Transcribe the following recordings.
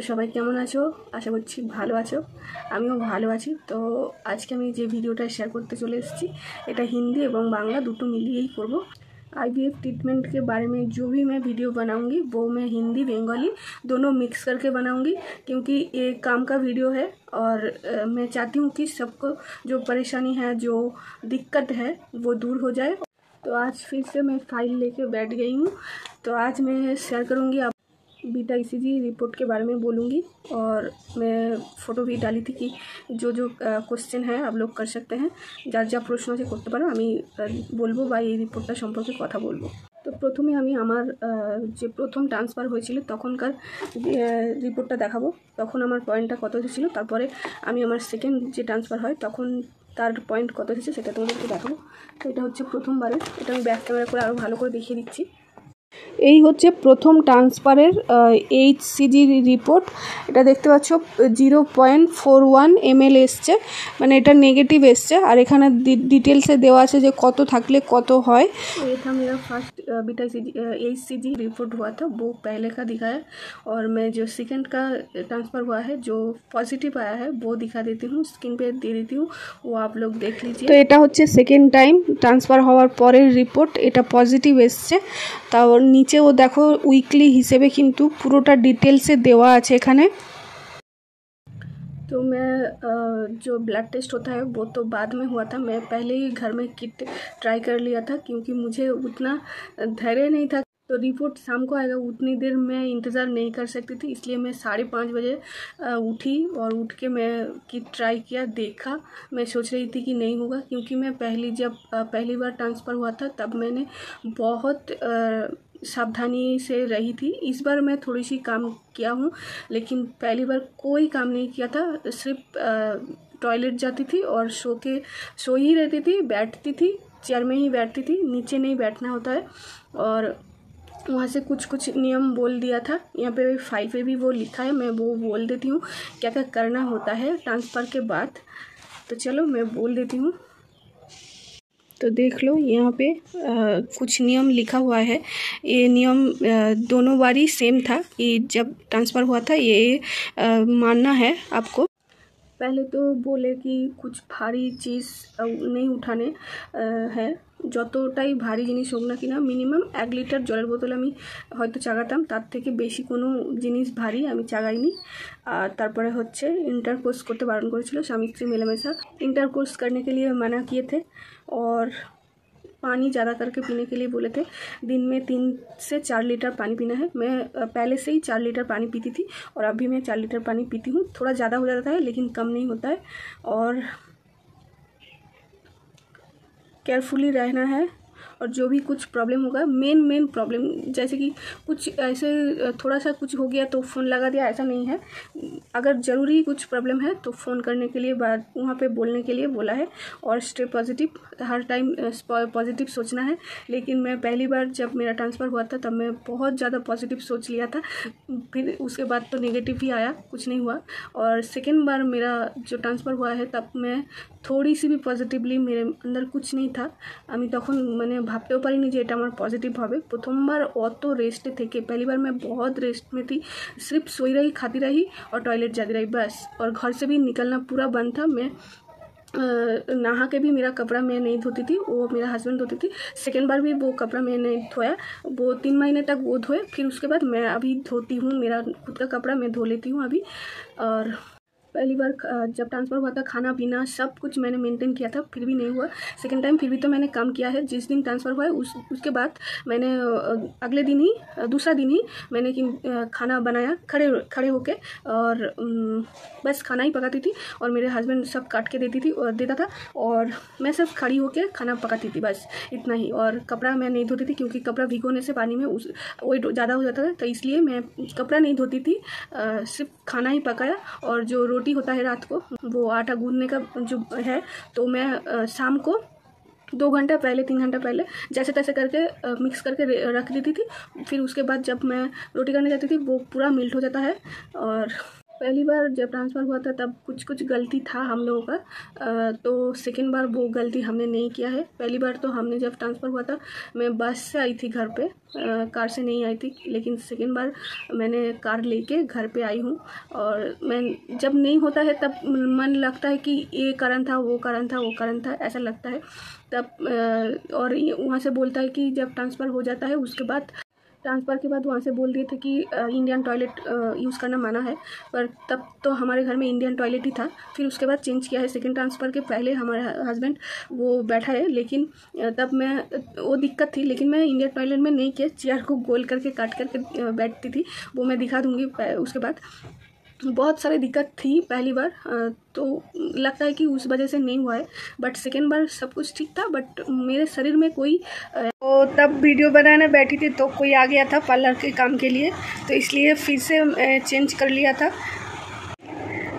সবাই কেমন আছো? আশা করছি ভালো আছো। আমিও ভালো আছি। তো আজকে আমি যে ভিডিওটা শেয়ার করতে চলে এসেছি, এটা হিंदी এবং বাংলা দুটো मिलिए ही করব। आईवीएफ ट्रीटमेंट के बारे में जो भी मैं वीडियो बनाऊंगी वो मैं हिंदी बंगाली दोनों मिक्स करके बनाऊंगी, क्योंकि ये काम का वीडियो है और मैं चाहती हूँ कि सबको जो परेशानी है, जो दिक्कत है, वो दूर हो जाए। तो आज फिर से मैं फाइल लेके बैठ गई हूँ। तो आज मैं शेयर करूँगी बीटा ईसीजी रिपोर्ट के बारे में बोलूँगी, और मैं फ़ोटो भी डाली थी कि जो जो क्वेश्चन है आप लोग कर सकते हैं, যার যা প্রশ্ন আছে করতে পারো, আমি বলবো বা এই রিপোর্টটা সম্পর্কে কথা বলবো। তো প্রথমে আমি আমার যে প্রথম ট্রান্সফার হয়েছিল তখনকার রিপোর্টটা দেখাবো, তখন আমার পয়েন্টটা কত এসেছিলো। তারপরে আমি আমার সেকেন্ড যে ট্রান্সফার হয় তখন তার পয়েন্ট কত এসেছে সেটা তোমাদেরকে দেখাবো। তো এটা হচ্ছে প্রথমবারের, এটা আমি ব্যাক ক্যামেরা করে আরও ভালো করে দেখিয়ে দিচ্ছি। এই হচ্ছে প্রথম ট্রান্সফারের এইচসিজি রিপোর্ট। এটা দেখতে পাচ্ছ 0.41 ml এসছে, মানে এটা নেগেটিভ এসছে। আর এখানে ডিটেলসে দেওয়া আছে যে কত থাকলে কত হয়। এটা मेरा फर्स्ट बीटा एचसीजी रिपोर्ट हुआ था, वो पहले का दिखाया, और मैं जो सेकंड का ट्रांसफ़र हुआ है जो पॉजिटिव आया है वो दिखा देती हूँ, स्क्रीन पे दे देती हूँ, वो आप लोग देख लीजिए। तो এটা হচ্ছে সেকেন্ড টাইম ট্রান্সফার হওয়ার পরের রিপোর্ট, এটা পজিটিভ এসছে। তাও নিচেও দেখো উইকলি হিসেবে কিন্তু পুরোটা ডিটেলসে দেওয়া আছে এখানে। तो मैं जो ब्लड टेस्ट होता है वो तो बाद में हुआ था, मैं पहले ही घर में किट ट्राई कर लिया था, क्योंकि मुझे उतना धैर्य नहीं था। तो रिपोर्ट शाम को आएगा, उतनी देर मैं इंतज़ार नहीं कर सकती थी, इसलिए मैं 5:30 बजे उठी और उठ के मैं किट ट्राई किया, देखा। मैं सोच रही थी कि नहीं होगा, क्योंकि मैं जब पहली बार ट्रांसफ़र हुआ था तब मैंने बहुत सावधानी से रही थी। इस बार मैं थोड़ी सी काम किया हूँ, लेकिन पहली बार कोई काम नहीं किया था, सिर्फ टॉयलेट जाती थी और सो ही रहती थी, बैठती थी, चेयर में ही बैठती थी, नीचे नहीं बैठना होता है। और वहाँ से कुछ नियम बोल दिया था, यहाँ पे फाइल पे भी वो लिखा है, मैं वो बोल देती हूँ क्या क्या करना होता है ट्रांसफ़र के बाद। तो चलो मैं बोल देती हूँ। तो देख लो यहाँ पे कुछ नियम लिखा हुआ है। ये नियम दोनों बारी सेम था कि जब ट्रांसफ़र हुआ था ये मानना है आपको। पहले तो बोले कि कुछ भारी चीज़ नहीं उठाने है, যতটাই ভারী জিনিস হোক না কিনা মিনিমাম 1 লিটার জলের বোতল আমি হয়তো চাগাতাম, তার থেকে বেশি কোনো জিনিস ভারী আমি চাগাইনি। আর তারপরে হচ্ছে इंटरकोर्स করতে বারণ করেছিল, স্বামী স্ত্রী মেলামেশা। इंटरकोर्स करने के लिए मना किए थे, और पानी ज़्यादा करके पीने के लिए बोले थे। दिन में 3 से 4 लीटर पानी पीना है। मैं पहले से ही 4 लीटर पानी पीती थी, और अभी मैं 4 लीटर पानी पीती हूँ। थोड़ा ज़्यादा हो जाता है लेकिन कम नहीं होता है, और केयरफुली रहना है। और जो भी कुछ प्रॉब्लम होगा, मेन प्रॉब्लम जैसे कि कुछ ऐसे थोड़ा सा कुछ हो गया तो फ़ोन लगा दिया, ऐसा नहीं है। अगर ज़रूरी कुछ प्रॉब्लम है तो फ़ोन करने के लिए वहाँ पे बोलने के लिए बोला है, और स्टे पॉजिटिव, हर टाइम पॉजिटिव सोचना है। लेकिन मैं पहली बार जब मेरा ट्रांसफ़र हुआ था तब मैं बहुत ज़्यादा पॉजिटिव सोच लिया था, फिर उसके बाद तो नेगेटिव ही आया, कुछ नहीं हुआ। और सेकेंड बार मेरा जो ट्रांसफ़र हुआ है तब मैं थोड़ी सी भी पॉजिटिवली, मेरे अंदर कुछ नहीं था, আমি তখন মানে ভাবতেও পারিনি যে এটা আমার পজিটিভ হবে। প্রথমবার অত রেস্টে থেকে, पहली बार मैं बहुत रेस्ट में थी, सिर्फ सोई रही, खाती रही और टॉयलेट जाती रही बस, और घर से भी निकलना पूरा बंद था। मैं नहा के भी मेरा कपड़ा मैं नहीं धोती थी, वो मेरा हस्बैंड धोती थी। सेकेंड बार भी वो कपड़ा मैं नहीं धोया, वो 3 महीने तक वो धोए, फिर उसके बाद मैं अभी धोती हूँ, मेरा खुद का कपड़ा मैं धो लेती हूँ अभी। और पहली बार जब ट्रांसफ़र हुआ था खाना पीना सब कुछ मैंने मेंटेन किया था, फिर भी नहीं हुआ। सेकेंड टाइम फिर भी तो मैंने कम किया है। जिस दिन ट्रांसफ़र हुआ है उसके बाद मैंने अगले दिन ही, दूसरा दिन ही मैंने कि खाना बनाया खड़े होके, और बस खाना ही पकाती थी, और मेरे हस्बैंड सब काट के देता था, और मैं सिर्फ खड़ी होके खाना पकाती थी, बस इतना ही। और कपड़ा मैं नहीं धोती थी, क्योंकि कपड़ा भिगोने से पानी में वेट ज़्यादा हो जाता था, तो इसलिए मैं कपड़ा नहीं धोती थी, सिर्फ खाना ही पकाया। और जो रोटी होता है रात को, वो आटा गूंदने का जो है, तो मैं शाम को 2 घंटा पहले 3 घंटा पहले जैसे तैसे करके मिक्स करके रख देती थी। फिर उसके बाद जब मैं रोटी करने जाती थी वो पूरा मिल्ट हो जाता है। और पहली बार जब ट्रांसफ़र हुआ था तब कुछ कुछ गलती था हम लोगों का, तो सेकेंड बार वो गलती हमने नहीं किया है। पहली बार तो हमने जब ट्रांसफ़र हुआ था मैं बस से आई थी घर पे, कार से नहीं आई थी, लेकिन सेकेंड बार मैंने कार लेके घर पे आई हूँ। और मैं जब नहीं होता है तब मन लगता है कि ये कारण था, वो कारण था, वो कारण था, ऐसा लगता है तब। और वहाँ से बोलता है कि जब ट्रांसफ़र हो जाता है उसके बाद, ट्रांसफ़र के बाद वहाँ से बोल दिए थे कि इंडियन टॉयलेट यूज़ करना मना है, पर तब तो हमारे घर में इंडियन टॉयलेट ही था। फिर उसके बाद चेंज किया है। सेकंड ट्रांसफ़र के पहले हमारे हस्बैंड वो बैठा है, लेकिन तब मैं वो दिक्कत थी, लेकिन मैं इंडियन टॉयलेट में नहीं किया, चेयर को गोल करके काट करके बैठती थी, वो मैं दिखा दूँगी। उसके बाद बहुत सारी दिक्कत थी पहली बार, तो लगता है कि उस वजह से नहीं हुआ है, बट सेकेंड बार सब कुछ ठीक था। बट मेरे शरीर में कोई तो तब वीडियो बनाने बैठी थी तो कोई आ गया था पार्लर के काम के लिए, तो इसलिए फिर से चेंज कर लिया था।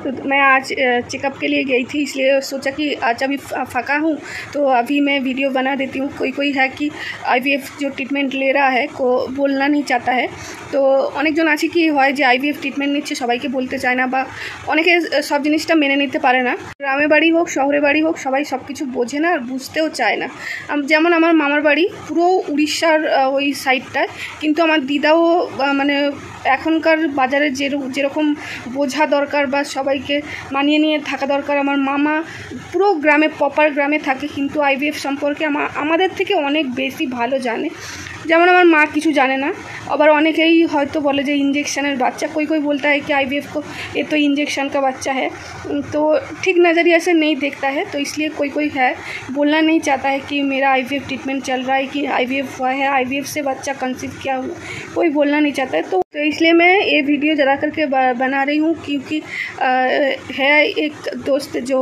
तो मैं आज चेकअप के लिए गई थी, इसलिए सोचा कि आज अभी फ़ाका हूँ तो अभी मैं वीडियो बना देती हूँ। कोई है कि आईवीएफ जो ट्रिटमेंट ले रहा है को बोलना नहीं चाहता है, तो अनेक जन आछे कि হয় যে আইভিএফ ট্রিটমেন্ট নিচ্ছে সবাইকে বলতে চায় না, বা অনেকে সব জিনিসটা মেনে নিতে পারে না। গ্রামে বাড়ি হোক শহরে বাড়ি হোক সবাই সব কিছু বোঝে না আর বুঝতেও চায় না। যেমন আমার মামার বাড়ি পুরো উড়িষ্যার ওই সাইডটায়, কিন্তু আমার দিদাও মানে এখনকার বাজারে যেরকম বোঝা দরকার বা সবাইকে মানিয়ে নিয়ে থাকা দরকার, আমার মামা পুরো গ্রামে প্রপার গ্রামে থাকে, কিন্তু আইভিএফ সম্পর্কে আমাদের থেকে অনেক বেশি ভালো জানে। যেমন আমার মা কিছু জানে না, আবার অনেকেই হয়তো বলে যে इंजेक्शनের বাচ্চা, कोई बोलता है कि आईवीएफ को ये तो इंजेक्शन का बच्चा है, तो ठीक नज़रिए से नहीं देखता है। तो इसलिए कोई है बोलना नहीं चाहता है कि मेरा आईवीएफ ट्रीटमेंट चल रहा है, कि आईवीएफ हुआ है, आईवीएफ से बच्चा कंसीव किया हुआ, कोई बोलना नहीं चाहता है। तो इसलिए मैं ये वीडियो ज़रा करके बना रही हूँ, क्योंकि है एक दोस्त जो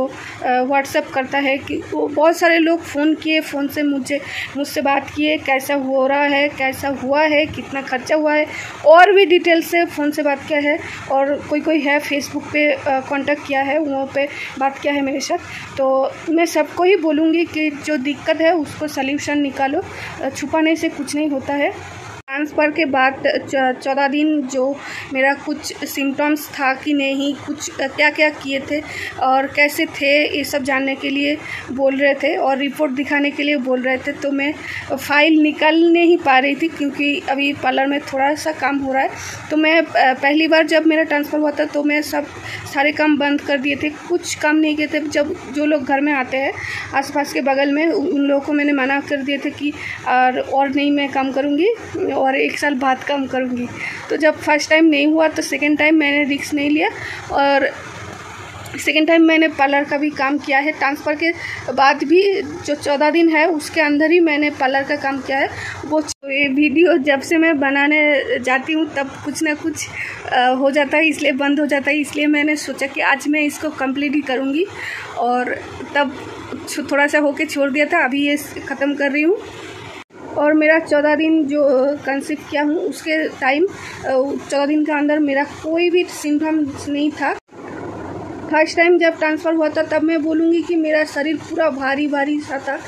व्हाट्सएप करता है, कि वो बहुत सारे लोग फ़ोन किए, फ़ोन से मुझसे बात किए, कैसा हो रहा है, कैसा हुआ है, कितना खर्चा हुआ है, और भी डिटेल से फ़ोन से बात किया है। और कोई है फेसबुक पे कांटेक्ट किया है, वहाँ पे बात किया है मेरे साथ। तो मैं सबको ही बोलूँगी कि जो दिक्कत है उसको सल्यूशन निकालो, छुपाने से कुछ नहीं होता है। ट्रांसफ़र के बाद 14 दिन जो मेरा कुछ सिम्टम्स था कि नहीं, कुछ क्या क्या किए थे और कैसे थे, ये सब जानने के लिए बोल रहे थे और रिपोर्ट दिखाने के लिए बोल रहे थे। तो मैं फ़ाइल निकाल नहीं पा रही थी, क्योंकि अभी पार्लर में थोड़ा सा काम हो रहा है। तो मैं पहली बार जब मेरा ट्रांसफ़र हुआ था तो मैं सारे काम बंद कर दिए थे, कुछ काम नहीं किए थे। जब जो लोग घर में आते हैं आसपास के बगल में, उन लोगों को मैंने मना कर दिए थे कि और नहीं मैं काम करूँगी और 1 साल बाद काम करूँगी। तो जब फर्स्ट टाइम नहीं हुआ तो सेकंड टाइम मैंने रिस्क नहीं लिया, और सेकेंड टाइम मैंने पार्लर का भी काम किया है। ट्रांसफ़र के बाद भी जो 14 दिन है उसके अंदर ही मैंने पार्लर का काम किया है। वो ये वीडियो जब से मैं बनाने जाती हूँ तब कुछ ना कुछ हो जाता है, इसलिए बंद हो जाता है। इसलिए मैंने सोचा कि आज मैं इसको कंप्लीट ही करूँगी, और तब थोड़ा सा होके छोड़ दिया था, अभी ये ख़त्म कर रही हूँ। और मेरा 14 दिन जो कंसीव किया हूँ उसके टाइम 14 दिन के अंदर मेरा कोई भी सिम्टम्स नहीं था। फर्स्ट टाइम जब ट्रांसफ़र हुआ था तब मैं बोलूँगी कि मेरा शरीर पूरा भारी भारी सा था,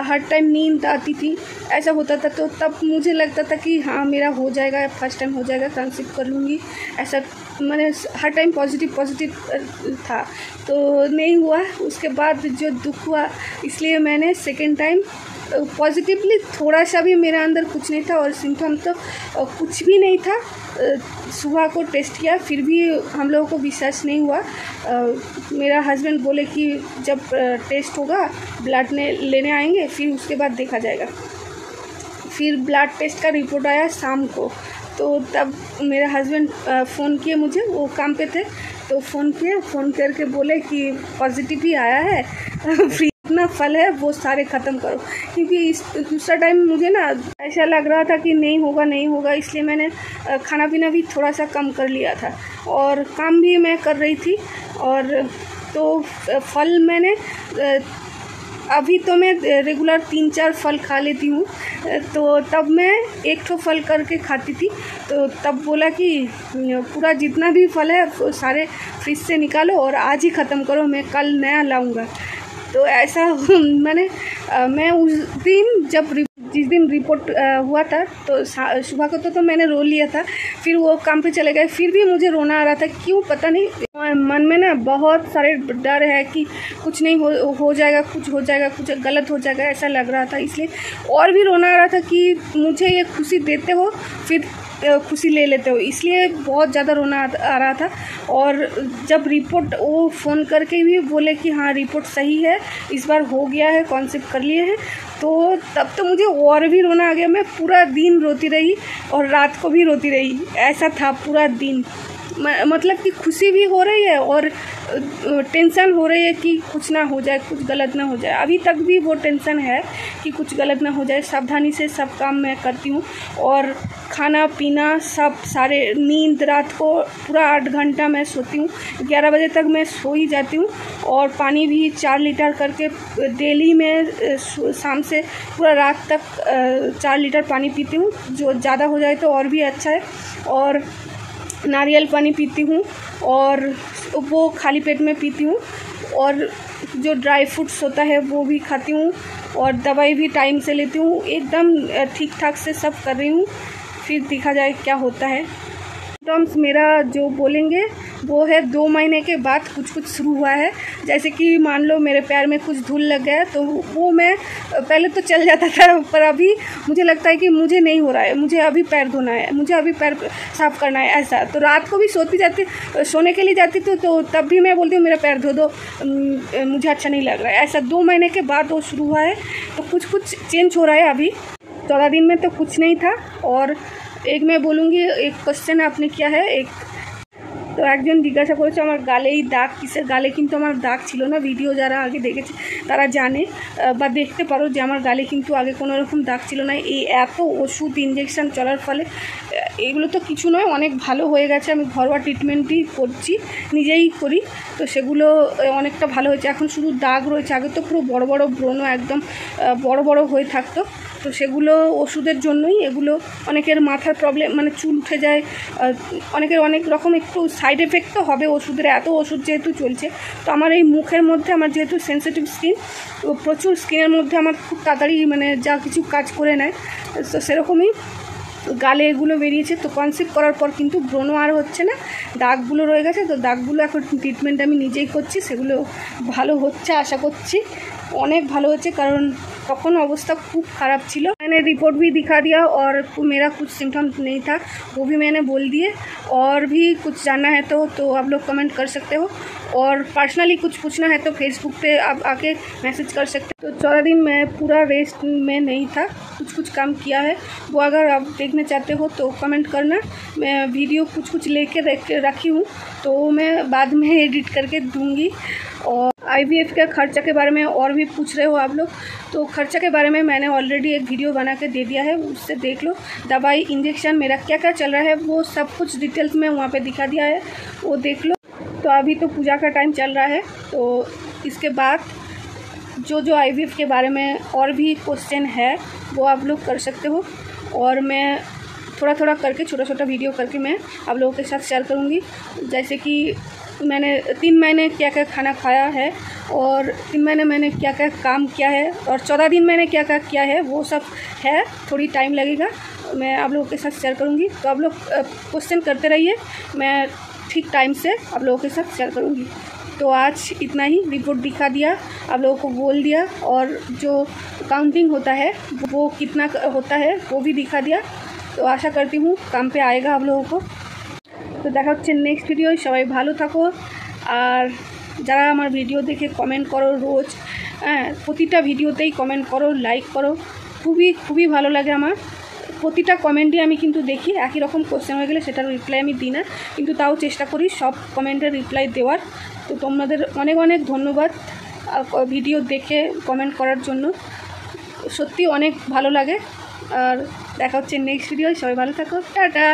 हर टाइम नींद आती थी, ऐसा होता था। तो तब मुझे लगता था कि हाँ मेरा हो जाएगा, फर्स्ट टाइम हो जाएगा, कंसीव कर लूँगी, ऐसा मैंने हर टाइम पॉजिटिव था। तो नहीं हुआ। उसके बाद जो दुख हुआ, इसलिए मैंने सेकेंड टाइम पॉजिटिवली, थोड़ा सा भी मेरे अंदर कुछ नहीं था और सिम्टम तो कुछ भी नहीं था। सुबह को टेस्ट किया, फिर भी हम लोगों को विश्वास नहीं हुआ। मेरा हस्बैंड बोले कि जब टेस्ट होगा ब्लड लेने आएंगे, फिर उसके बाद देखा जाएगा। फिर ब्लड टेस्ट का रिपोर्ट आया शाम को, तो तब मेरे हस्बैंड फ़ोन किए मुझे, वो काम पे थे, तो फ़ोन करके बोले कि पॉजिटिव ही आया है, फ्री इतना फल है वो सारे ख़त्म करो। क्योंकि इस दूसरा टाइम मुझे ना ऐसा लग रहा था कि नहीं होगा, इसलिए मैंने खाना पीना भी थोड़ा सा कम कर लिया था और काम भी मैं कर रही थी। और तो फल मैंने अभी तो मैं रेगुलर 3-4 फल खा लेती हूँ, तो तब मैं 1 फल करके खाती थी। तो तब बोला कि पूरा जितना भी फल है वो सारे फ्रिज से निकालो और आज ही ख़त्म करो, मैं कल नया लाऊंगा। तो ऐसा मैं उस दिन जब जिस दिन रिपोर्ट हुआ था तो सुबह को तो मैंने रो लिया था, फिर वो काम पे चले गए, फिर भी मुझे रोना आ रहा था। क्यों पता नहीं, मन में ना बहुत सारे डर है कि कुछ नहीं हो जाएगा, कुछ हो जाएगा, कुछ गलत हो जाएगा, ऐसा लग रहा था। इसलिए और भी रोना आ रहा था कि मुझे ये खुशी देते हो फिर खुशी ले लेते हो, इसलिए बहुत ज़्यादा रोना आ रहा था। और जब रिपोर्ट वो फ़ोन करके भी बोले कि हाँ रिपोर्ट सही है, इस बार हो गया है, कॉन्सेप्ट कर लिए हैं, तो तब तो मुझे और भी रोना आ गया। मैं पूरा दिन रोती रही और रात को भी रोती रही, ऐसा था पूरा दिन। मतलब कि खुशी भी हो रही है और टेंशन हो रही है कि कुछ ना हो जाए, कुछ गलत ना हो जाए। अभी तक भी वो टेंशन है कि कुछ गलत ना हो जाए। सावधानी से सब काम मैं करती हूँ और खाना पीना सब सारे, नींद रात को पूरा 8 घंटा मैं सोती हूँ, 11 बजे तक मैं सो ही जाती हूँ। और पानी भी 4 लीटर करके डेली में शाम से पूरा रात तक 4 लीटर पानी पीती हूँ, जो ज़्यादा हो जाए तो और भी अच्छा है। और नारियल पानी पीती हूँ और वो खाली पेट में पीती हूँ, और जो ड्राई फ्रूट्स होता है वो भी खाती हूँ, और दवाई भी टाइम से लेती हूँ। एकदम ठीक ठाक से सब कर रही हूँ, फिर देखा जाए क्या होता है। सिम्टम्स मेरा जो बोलेंगे वो है 2 महीने के बाद कुछ शुरू हुआ है। जैसे कि मान लो मेरे पैर में कुछ धूल लग गया, तो वो मैं पहले तो चल जाता था, पर अभी मुझे लगता है कि मुझे नहीं हो रहा है, मुझे अभी पैर धोना है, मुझे अभी पैर साफ़ करना है, ऐसा। तो रात को भी सोने के लिए जाती थी, तो तब भी मैं बोलती हूँ मेरा पैर धो दो, मुझे अच्छा नहीं लग रहा है, ऐसा। 2 महीने के बाद वो शुरू हुआ है, तो कुछ चेंज हो रहा है। अभी 14 दिन में तो कुछ नहीं था। और एक मैं बोलूँगी, एक क्वेश्चन आपने किया है, एक তো একজন জিজ্ঞাসা করেছে আমার গালেই দাগ কিসের, গালে কিন্তু আমার দাগ ছিল না। ভিডিও যারা আগে দেখেছে তারা জানে বা দেখতে পারো যে আমার গালে কিন্তু আগে কোনো রকম দাগ ছিল না। এই এত ওষুধ ইনজেকশন চলার ফলে এগুলো তো কিছু নয়, অনেক ভালো হয়ে গেছে। আমি ঘরোয়া ট্রিটমেন্টই করছি, নিজেই করি, তো সেগুলো অনেকটা ভালো হয়েছে। এখন শুধু দাগ রয়েছে, আগে তো পুরো বড় বড় ব্রণ একদম বড় বড় হয়ে থাকতো, তো সেগুলো ওষুধের জন্যই। এগুলো অনেকের মাথার প্রবলেম, মানে চুল উঠে যায়, অনেকের অনেক রকম একটু সাইড এফেক্ট তো হবে ওষুধের, এত ওষুধ যেহেতু চলছে। তো আমার এই মুখের মধ্যে, আমার যেহেতু সেন্সিটিভ স্কিন, তো প্রচুর স্কিনের মধ্যে আমার খুব তাড়াতাড়ি মানে যা কিছু কাজ করে নেয়, তো সেরকমই গালে এগুলো বেরিয়েছে। তো কনসেপ্ট করার পর কিন্তু ব্রণ আর হচ্ছে না, দাগগুলো রয়ে গেছে। তো দাগগুলো এখন ট্রিটমেন্ট আমি নিজেই করছি, সেগুলো ভালো হচ্ছে, আশা করছি অনেক ভালো হচ্ছে, কারণ तखन अवस्था खूब ख़राब थी। मैंने रिपोर्ट भी दिखा दिया और मेरा कुछ सिम्टम्स नहीं था, वो भी मैंने बोल दिए। और भी कुछ जानना है तो आप लोग कमेंट कर सकते हो, और पर्सनली कुछ पूछना है तो फेसबुक पे आप आके मैसेज कर सकते हो। तो 14 दिन मैं पूरा रेस्ट में नहीं था, कुछ काम किया है, वो अगर आप देखना चाहते हो तो कमेंट करना। मैं वीडियो कुछ लेके रखी हूँ, तो मैं बाद में एडिट करके दूँगी। और IVF के खर्चा के बारे में और भी पूछ रहे हो आप लोग, तो खर्चा के बारे में मैंने ऑलरेडी एक वीडियो बना के दे दिया है, उससे देख लो। दवाई, इंजेक्शन, मेरा क्या क्या चल रहा है वो सब कुछ डिटेल्स में वहाँ पे दिखा दिया है, वो देख लो। तो अभी तो पूजा का टाइम चल रहा है, तो इसके बाद जो IVF के बारे में और भी क्वेश्चन है वो आप लोग कर सकते हो, और मैं थोड़ा करके छोटा वीडियो करके मैं आप लोगों के साथ शेयर करूँगी। जैसे कि मैंने 3 महीने क्या क्या खाना खाया है, और 3 महीने मैंने क्या क्या काम किया है, और 14 दिन मैंने क्या क्या किया है, वो सब है। थोड़ी टाइम लगेगा, मैं आप लोगों के साथ शेयर करूँगी। तो आप लोग क्वेश्चन करते रहिए, मैं ठीक टाइम से आप लोगों के साथ शेयर करूँगी। तो आज इतना ही, रिपोर्ट दिखा दिया, आप लोगों को बोल दिया, और जो काउंटिंग होता है वो कितना होता है वो भी दिखा दिया। तो आशा करती हूँ काम पे आएगा आप लोगों को। तो देखा হচ্ছে নেক্সট ভিডিও। সবাই ভালো থাকো, আর যারা আমার ভিডিও দেখে কমেন্ট করো রোজ, হ্যাঁ প্রতিটা ভিডিওতেই কমেন্ট করো, লাইক করো, খুবই ভালো লাগে আমার। প্রতিটা কমেন্টই আমি কিন্তু দেখি, একই রকম কোশ্চেন হয়ে গেলে সেটার রিপ্লাই আমি দিই না, কিন্তু তাও চেষ্টা করি সব কমেন্টের রিপ্লাই দেওয়ার। তো তোমাদের অনেক ধন্যবাদ ভিডিও দেখে কমেন্ট করার জন্য, সত্যি অনেক ভালো লাগে। আর দেখা হচ্ছে নেক্সট ভিডিও। সবাই ভালো থাকো, টাটা।